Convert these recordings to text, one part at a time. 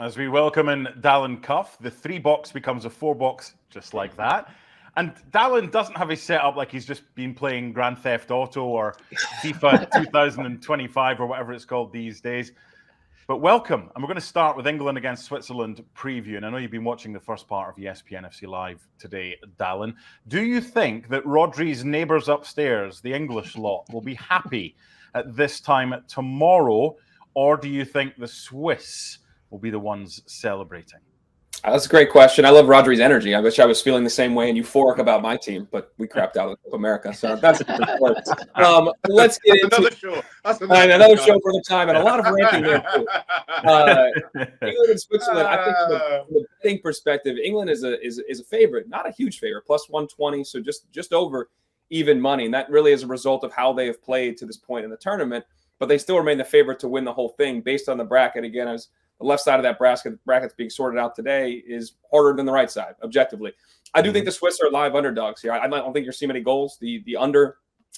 As we welcome in Dalen Cuff, the 3-box becomes a 4-box, just like that. And Dalen doesn't have his setup like he's just been playing Grand Theft Auto or FIFA 2025 or whatever it's called these days. But welcome. And we're going to start with England against Switzerland preview. And I know you've been watching the first part of ESPN FC Live today, Dalen. Do you think that Rodri's neighbours upstairs, the English lot, will be happy at this time tomorrow? Or do you think the Swiss will be the ones celebrating? That's a great question. I love Rodri's energy. I wish I was feeling the same way and euphoric about my team, but we crapped out of America. So that's let's get into another show. That's another show for the time, and a lot of ranking there too. England and Switzerland. I think from a betting perspective, England is a favorite, not a huge favorite, plus 120, so just over even money, and that really is a result of how they have played to this point in the tournament. But they still remain the favorite to win the whole thing based on the bracket. Again, as the left side of that bracket's being sorted out today is harder than the right side, objectively. I do think the Swiss are live underdogs here. I don't think you're seeing many goals. The under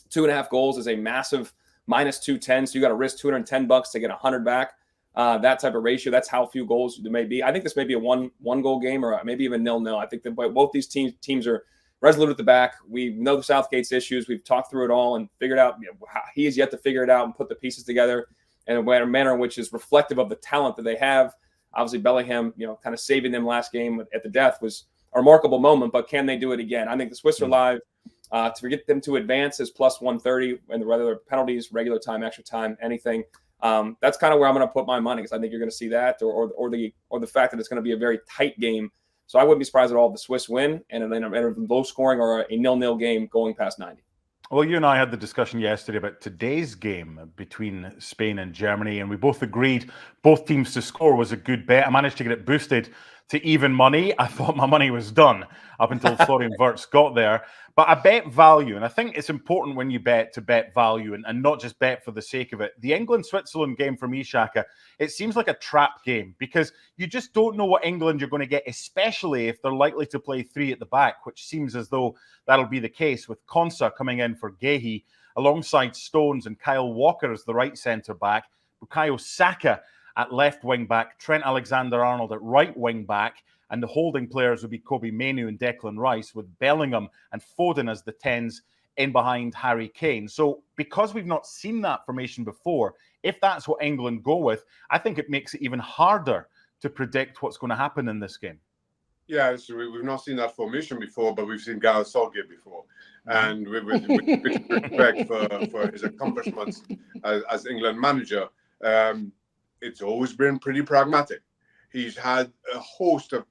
2.5 goals is a massive minus 210, so you got to risk $210 to get 100 back. That type of ratio, that's how few goals there may be. I think this may be a one goal game or maybe even 0-0. I think that both these teams are resolute at the back. We know the Southgate's issues. We've talked through it all and figured out how he has yet to figure it out and put the pieces together in a manner in which is reflective of the talent that they have. Obviously, Bellingham, kind of saving them last game at the death was a remarkable moment, but can they do it again? I think the Swiss are live. To get them to advance is plus 130, and whether penalties, regular time, extra time, anything. That's kind of where I'm going to put my money, because I think you're going to see that, or the fact that it's going to be a very tight game. So I wouldn't be surprised at all if the Swiss win and a low scoring or a 0-0 game going past 90. Well, you and I had the discussion yesterday about today's game between Spain and Germany, and we both agreed both teams to score was a good bet. I managed to get it boosted to even money. I thought my money was done up until Florian Wirtz got there. But I bet value, and I think it's important when you bet to bet value and not just bet for the sake of it. The England-Switzerland game for me, Shaka, it seems like a trap game because you just don't know what England you're going to get, especially if they're likely to play 3 at the back, which seems as though that'll be the case with Konsa coming in for Gehi alongside Stones and Kyle Walker as the right centre-back, Bukayo Saka at left wing-back, Trent Alexander-Arnold at right wing-back, and the holding players would be Kobe Mainoo and Declan Rice, with Bellingham and Foden as the 10s in behind Harry Kane. So because we've not seen that formation before, if that's what England go with, I think it makes it even harder to predict what's going to happen in this game. Yeah, so we've not seen that formation before, but we've seen Gareth Southgate before. And with respect for his accomplishments as England manager, it's always been pretty pragmatic. He's had a host of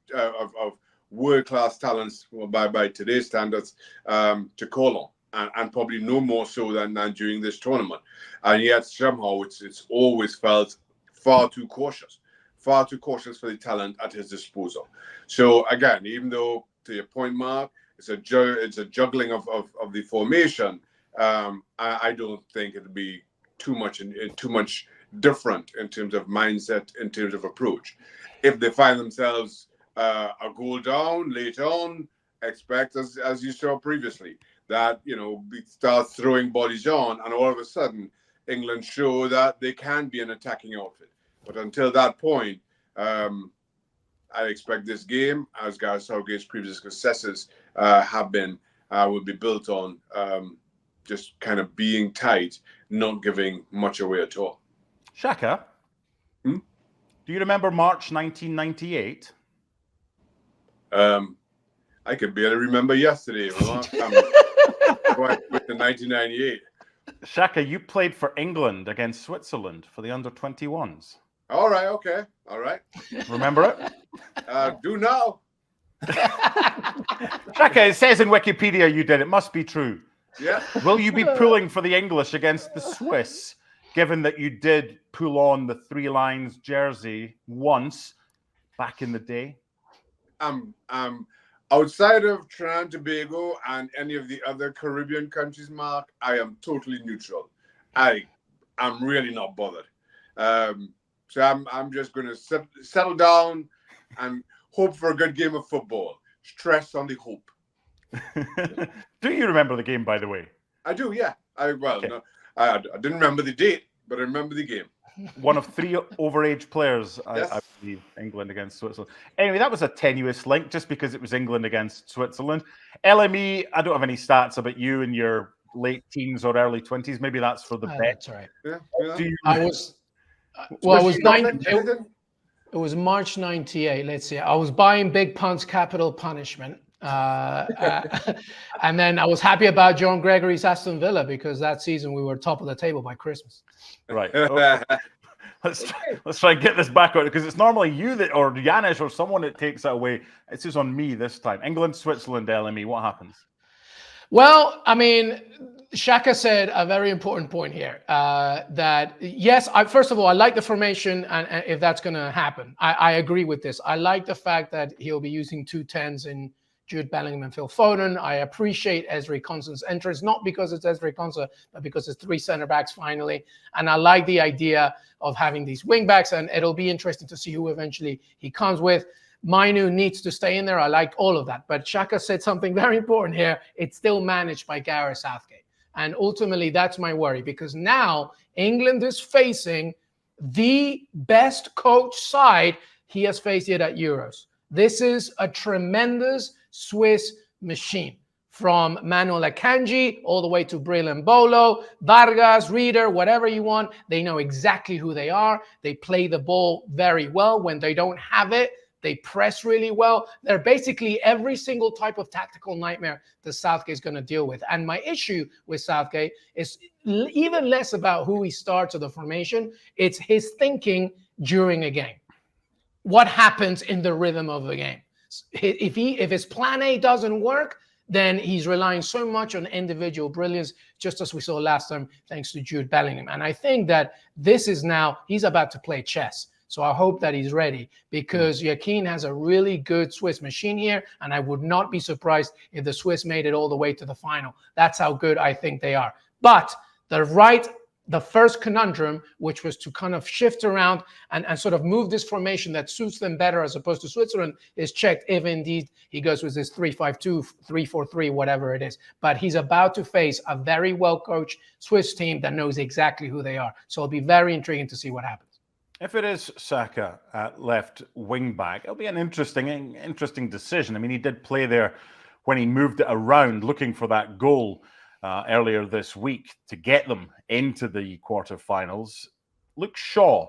world-class talents by today's standards to call on, and probably no more so than during this tournament. And yet somehow it's always felt far too cautious for the talent at his disposal. So again, even though, to your point, Mark, it's a juggling of the formation, I don't think it'll be too much different in terms of mindset, in terms of approach. If they find themselves a goal down later on, expect, as you saw previously, that we start throwing bodies on, and all of a sudden England show that they can be an attacking outfit. But until that point, I expect this game, as Gareth Southgate's previous successes have been, will be built on just kind of being tight, not giving much away at all. Shaka, do you remember March 1998? I can barely remember yesterday. The last time with the 1998. Shaka, you played for England against Switzerland for the under-21s. All right, okay. All right. Remember it? Do now. Shaka, it says in Wikipedia you did. It must be true. Yeah. Will you be pulling for the English against the Swiss, given that you did pull on the 3 Lions jersey once back in the day? Outside of Trinidad and Tobago and any of the other Caribbean countries, Mark, I am totally neutral. I'm really not bothered. So I'm just going to settle down and hope for a good game of football. Stress on the hope. Do you remember the game, by the way? I do, yeah. Okay. No, I didn't remember the date, but I remember the game. One of 3 overage players, I believe, England against Switzerland. Anyway, that was a tenuous link just because it was England against Switzerland. LME, I don't have any stats about you in your late teens or early 20s. Maybe that's for the bet. That's right. Yeah. I was, it was March 98. Let's see. I was buying Big Punt's Capital Punishment. And then I was happy about John Gregory's Aston Villa because that season we were top of the table by Christmas. Right. Okay. Let's try and get this back out because it's normally you that, or Yanis or someone that takes it away. It's just on me this time. England, Switzerland, LME. What happens? Well, I mean, Shaka said a very important point here that, yes, first of all, I like the formation and if that's going to happen. I agree with this. I like the fact that he'll be using 2 10s in Jude Bellingham and Phil Foden. I appreciate Ezri Konsa's entrance, not because it's Ezri Konsa, but because it's 3 center-backs finally. And I like the idea of having these wing-backs, and it'll be interesting to see who eventually he comes with. Mainu needs to stay in there. I like all of that. But Shaka said something very important here. It's still managed by Gareth Southgate. And ultimately, that's my worry because now England is facing the best coach side he has faced yet at Euros. This is a tremendous Swiss machine. From Manuel Akanji all the way to Bril Mbolo, Vargas, Reader, whatever you want. They know exactly who they are. They play the ball very well. When they don't have it, they press really well. They're basically every single type of tactical nightmare that Southgate is going to deal with. And my issue with Southgate is even less about who he starts or the formation. It's his thinking during a game. What happens in the rhythm of the game? If his plan A doesn't work, then he's relying so much on individual brilliance, just as we saw last time, thanks to Jude Bellingham. And I think that this is now, he's about to play chess. So I hope that he's ready because Joaquin has a really good Swiss machine here. And I would not be surprised if the Swiss made it all the way to the final. That's how good I think they are. But the first conundrum, which was to kind of shift around and sort of move this formation that suits them better as opposed to Switzerland, is checked if indeed he goes with this 3-5-2, 3-4-3, whatever it is. But he's about to face a very well-coached Swiss team that knows exactly who they are. So it'll be very intriguing to see what happens. If it is Shaka at left wing back, it'll be an interesting decision. I mean, he did play there when he moved it around looking for that goal earlier this week to get them into the quarterfinals. Luke Shaw,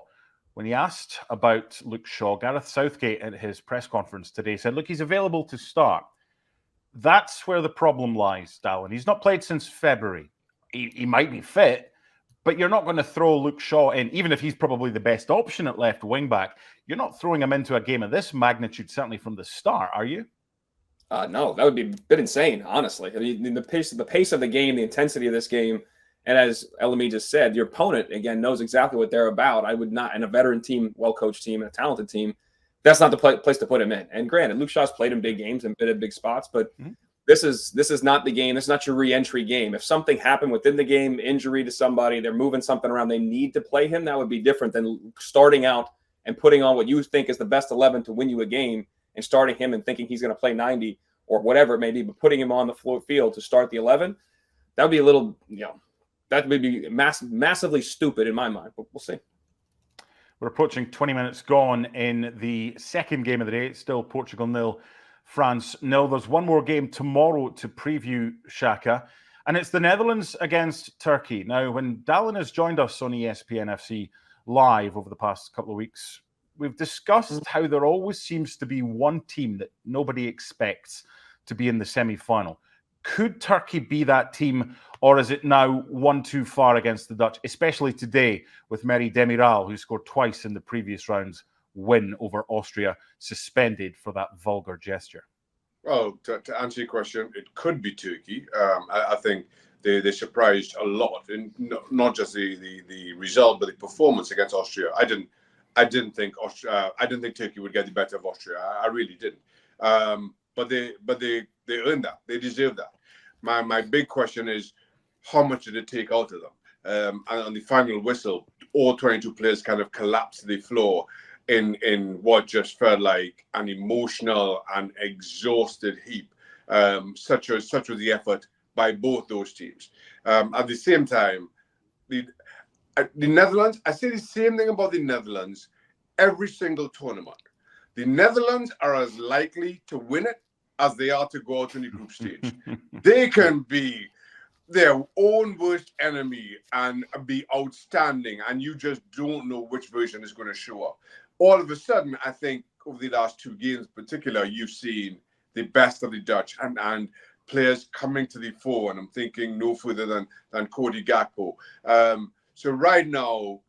when he asked about Luke Shaw, Gareth Southgate at his press conference today said, look, he's available to start. That's where the problem lies, Dalen. He's not played since February. He might be fit, but you're not going to throw Luke Shaw in, even if he's probably the best option at left wing back. You're not throwing him into a game of this magnitude, certainly from the start, are you? No, that would be a bit insane, honestly. I mean, the pace of the game, the intensity of this game, and as LME just said, your opponent, again, knows exactly what they're about. I would not, and a veteran team, well-coached team, and a talented team, that's not the place to put him in. And granted, Luke Shaw's played in big games and been in big spots, but this is not the game. This is not your re-entry game. If something happened within the game, injury to somebody, they're moving something around, they need to play him, that would be different than starting out and putting on what you think is the best 11 to win you a game and starting him and thinking he's going to play 90 or whatever it may be, but putting him on the field to start the 11, that would be a little, that would be massively stupid in my mind, but we'll see. We're approaching 20 minutes gone in the second game of the day. It's still Portugal 0, France 0. There's one more game tomorrow to preview, Shaka, and it's the Netherlands against Turkey. Now, when Dalen has joined us on ESPN FC Live over the past couple of weeks, we've discussed how there always seems to be one team that nobody expects to be in the semi-final. Could Turkey be that team, or is it now one too far against the Dutch, especially today with Merih Demiral, who scored twice in the previous round's win over Austria, suspended for that vulgar gesture? Well, to answer your question, it could be Turkey. I think they surprised a lot, in not just the result, but the performance against Austria. I didn't think Turkey would get the better of Austria. I really didn't. But they earned that. They deserve that. My big question is, how much did it take out of them? And on the final whistle, all 22 players kind of collapsed to the floor in what just felt like an emotional and exhausted heap. Such was the effort by both those teams. At the same time, The Netherlands, I say the same thing about the Netherlands every single tournament. The Netherlands are as likely to win it as they are to go out in the group stage. They can be their own worst enemy and be outstanding, and you just don't know which version is going to show up. All of a sudden, I think over the last 2 games in particular, you've seen the best of the Dutch and players coming to the fore, and I'm thinking no further than Cody Gakpo. So right now,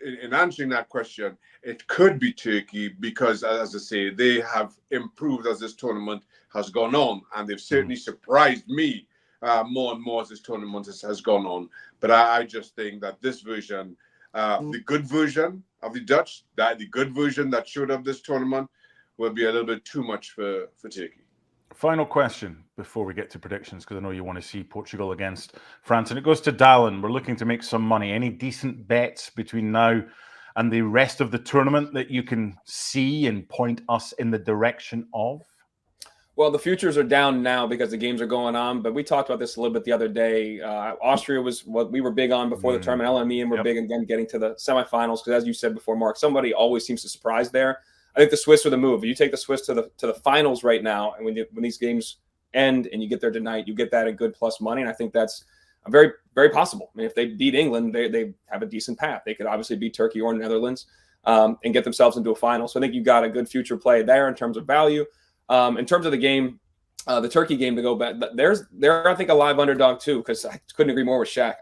in answering that question, it could be Turkey because, as I say, they have improved as this tournament has gone on, and they've certainly surprised me more and more as this tournament has gone on. But I just think that this version, the good version of the Dutch, the good version that showed up this tournament, will be a little bit too much for Turkey. Final question before we get to predictions, because I know you want to see Portugal against France, and it goes to Dalen. We're looking to make some money. Any decent bets between now and the rest of the tournament that you can see and point us in the direction of? Well, the futures are down now because the games are going on, but we talked about this a little bit the other day. Austria was what we were big on before the tournament. LME and we're big again getting to the semifinals because, as you said before, Mark, somebody always seems to surprise there. I think the Swiss are the move. If you take the Swiss to the finals right now, and when these games end and you get there tonight, you get that at good plus money, and I think that's very, very possible. I mean, if they beat England, they have a decent path. They could obviously beat Turkey or Netherlands and get themselves into a final. So I think you've got a good future play there in terms of value. In terms of the game, the Turkey game to go back, they're I think a live underdog too, because I couldn't agree more with Shaq.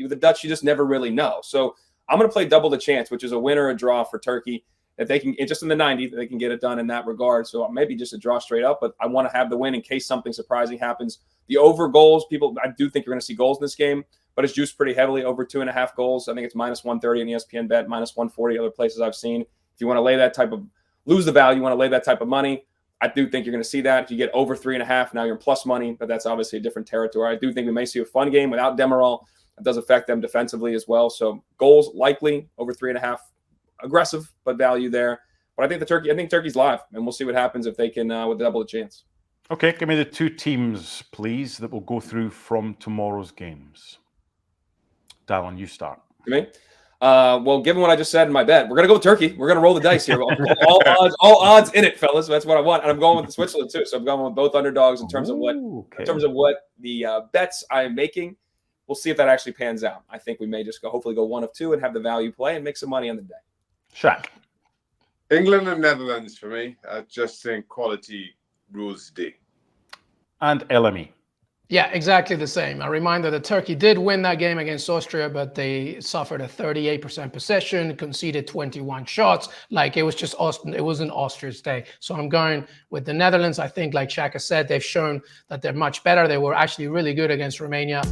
The Dutch, you just never really know. So I'm going to play double the chance, which is a win or a draw for Turkey. If they can, just in the 90, they can get it done in that regard. So maybe just a draw straight up, but I want to have the win in case something surprising happens. The over goals, I do think you're going to see goals in this game, but it's juiced pretty heavily over 2.5 goals. I think it's minus 130 in ESPN bet, minus 140 other places I've seen. If you want to lay that type of, lose the value, you want to lay that type of money, I do think you're going to see that. If you get over 3.5, now you're in plus money, but that's obviously a different territory. I do think we may see a fun game without Demiral. It does affect them defensively as well. So goals likely over 3.5, aggressive, but value there. But I think Turkey's live, and we'll see what happens if they can with double the chance. Okay, give me the 2 teams, please, that will go through from tomorrow's games. Dalen, you start. Me? Well, given what I just said in my bet, we're going to go with Turkey. We're going to roll the dice here. all odds in it, fellas. That's what I want. And I'm going with Switzerland, too. So I'm going with both underdogs in terms of what the bets I'm making. We'll see if that actually pans out. I think we may just hopefully go 1 of 2 and have the value play and make some money on the day. Shaq. England and Netherlands for me. I just think quality rules the day. And LME. Yeah, exactly the same. A reminder that Turkey did win that game against Austria, but they suffered a 38% possession, conceded 21 shots. Like it was just Austin. It wasn't Austria's day. So I'm going with the Netherlands. I think, like Shaka said, they've shown that they're much better. They were actually really good against Romania.